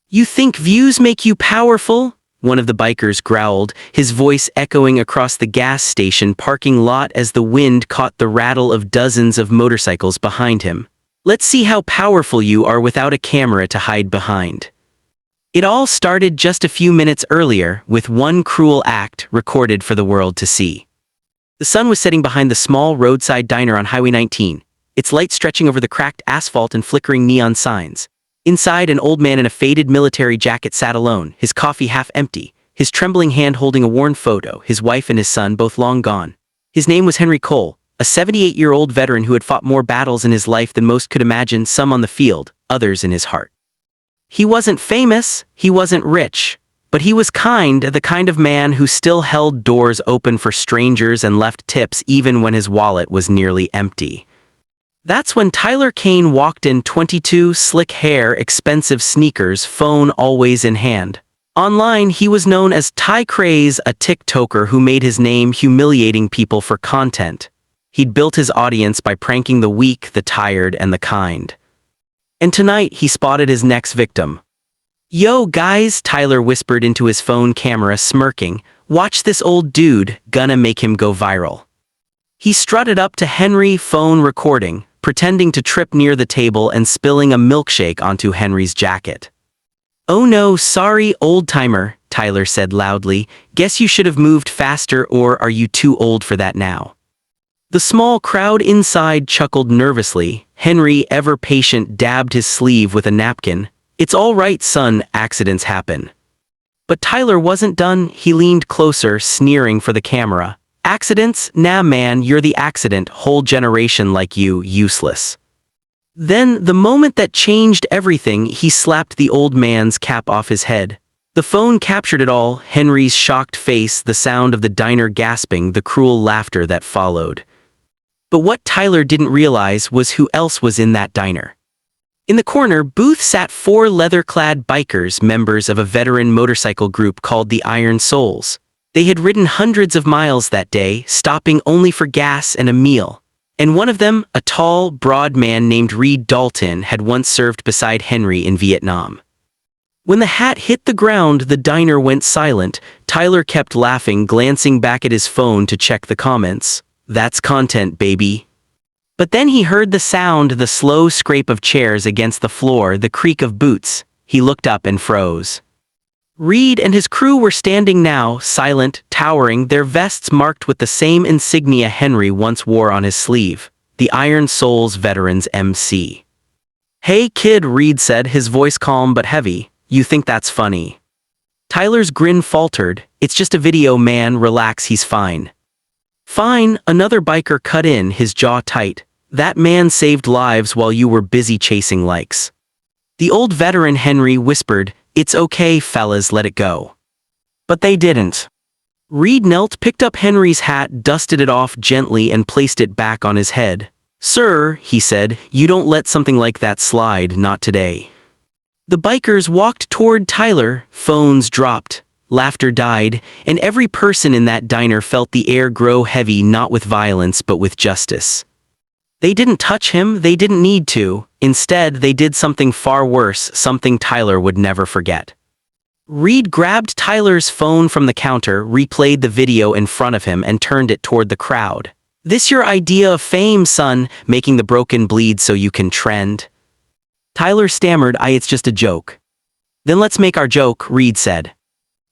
You think views make you powerful? One of the bikers growled, his voice echoing across the gas station parking lot as the wind caught the rattle of dozens of motorcycles behind him. Let's see how powerful you are without a camera to hide behind. It all started just a few minutes earlier with one cruel act recorded for the world to see. The sun was setting behind the small roadside diner on Highway 19, its light stretching over the cracked asphalt and flickering neon signs. Inside, an old man in a faded military jacket sat alone, his coffee half empty, his trembling hand holding a worn photo, his wife and his son both long gone. His name was Henry Cole, a 78-year-old veteran who had fought more battles in his life than most could imagine, some on the field, others in his heart. He wasn't famous, he wasn't rich, but he was kind, the kind of man who still held doors open for strangers and left tips even when his wallet was nearly empty. That's when Tyler Kane walked in, 22, slick hair, expensive sneakers, phone always in hand. Online, he was known as Ty Craze, a TikToker who made his name humiliating people for content. He'd built his audience by pranking the weak, the tired, and the kind. And tonight, he spotted his next victim. "Yo, guys," Tyler whispered into his phone camera, smirking. "Watch this old dude, gonna make him go viral." He strutted up to Henry, phone recording, pretending to trip near the table and spilling a milkshake onto Henry's jacket. "Oh no, sorry, old-timer," Tyler said loudly. "Guess you should have moved faster, or are you too old for that now?" The small crowd inside chuckled nervously. Henry, ever patient, dabbed his sleeve with a napkin. "It's all right, son, accidents happen." But Tyler wasn't done. He leaned closer, sneering for the camera. "Accidents? Nah man, you're the accident, whole generation like you, useless." Then, the moment that changed everything, he slapped the old man's cap off his head. The phone captured it all, Henry's shocked face, the sound of the diner gasping, the cruel laughter that followed. But what Tyler didn't realize was who else was in that diner. In the corner booth sat 4 leather-clad bikers, members of a veteran motorcycle group called the Iron Souls. They had ridden hundreds of miles that day, stopping only for gas and a meal. And one of them, a tall, broad man named Reed Dalton, had once served beside Henry in Vietnam. When the hat hit the ground, the diner went silent. Tyler kept laughing, glancing back at his phone to check the comments. "That's content, baby." But then he heard the sound, the slow scrape of chairs against the floor, the creak of boots. He looked up and froze. Reed and his crew were standing now, silent, towering, their vests marked with the same insignia Henry once wore on his sleeve, the Iron Souls Veterans MC. "Hey kid," Reed said, his voice calm but heavy, "you think that's funny?" Tyler's grin faltered. "It's just a video, man, relax, he's fine." "Fine," another biker cut in, his jaw tight. "That man saved lives while you were busy chasing likes." The old veteran Henry whispered, "It's okay, fellas, let it go." But they didn't. Reed knelt, picked up Henry's hat, dusted it off gently, and placed it back on his head. "Sir," he said, "you don't let something like that slide, not today." The bikers walked toward Tyler, phones dropped. Laughter died, and every person in that diner felt the air grow heavy, not with violence but with justice. They didn't touch him, they didn't need to. Instead, they did something far worse, something Tyler would never forget. Reed grabbed Tyler's phone from the counter, replayed the video in front of him, and turned it toward the crowd. "This your idea of fame, son, making the broken bleed so you can trend?" Tyler stammered, "It's just a joke." "Then let's make our joke," Reed said.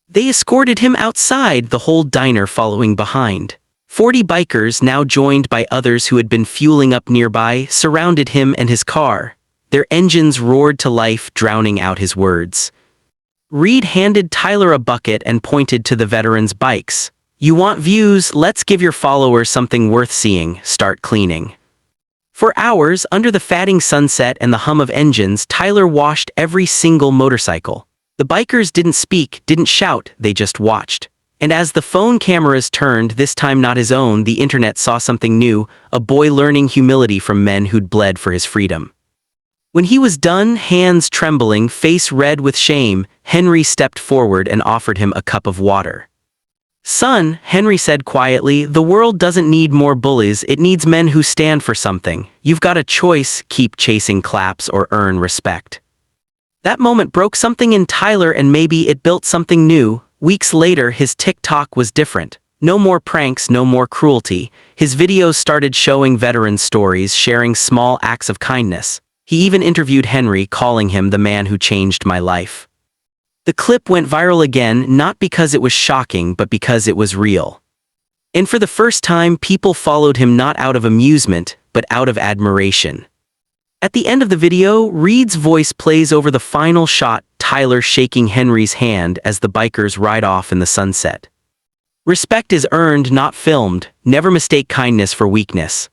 They escorted him outside, the whole diner following behind. 40 bikers, now joined by others who had been fueling up nearby, surrounded him and his car. Their engines roared to life, drowning out his words. Reed handed Tyler a bucket and pointed to the veterans' bikes. "You want views? Let's give your followers something worth seeing. Start cleaning." For hours, under the fading sunset and the hum of engines, Tyler washed every single motorcycle. The bikers didn't speak, didn't shout, they just watched. And as the phone cameras turned, this time not his own, the internet saw something new, a boy learning humility from men who'd bled for his freedom. When he was done, hands trembling, face red with shame, Henry stepped forward and offered him a cup of water. "Son," Henry said quietly, "the world doesn't need more bullies, it needs men who stand for something. You've got a choice, keep chasing claps or earn respect." That moment broke something in Tyler, and maybe it built something new. Weeks later, his TikTok was different. No more pranks, no more cruelty. His videos started showing veteran stories, sharing small acts of kindness. He even interviewed Henry, calling him the man who changed my life. The clip went viral again, not because it was shocking, but because it was real. And for the first time, people followed him not out of amusement, but out of admiration. At the end of the video, Reed's voice plays over the final shot, Tyler shaking Henry's hand as the bikers ride off in the sunset. Respect is earned, not filmed. Never mistake kindness for weakness.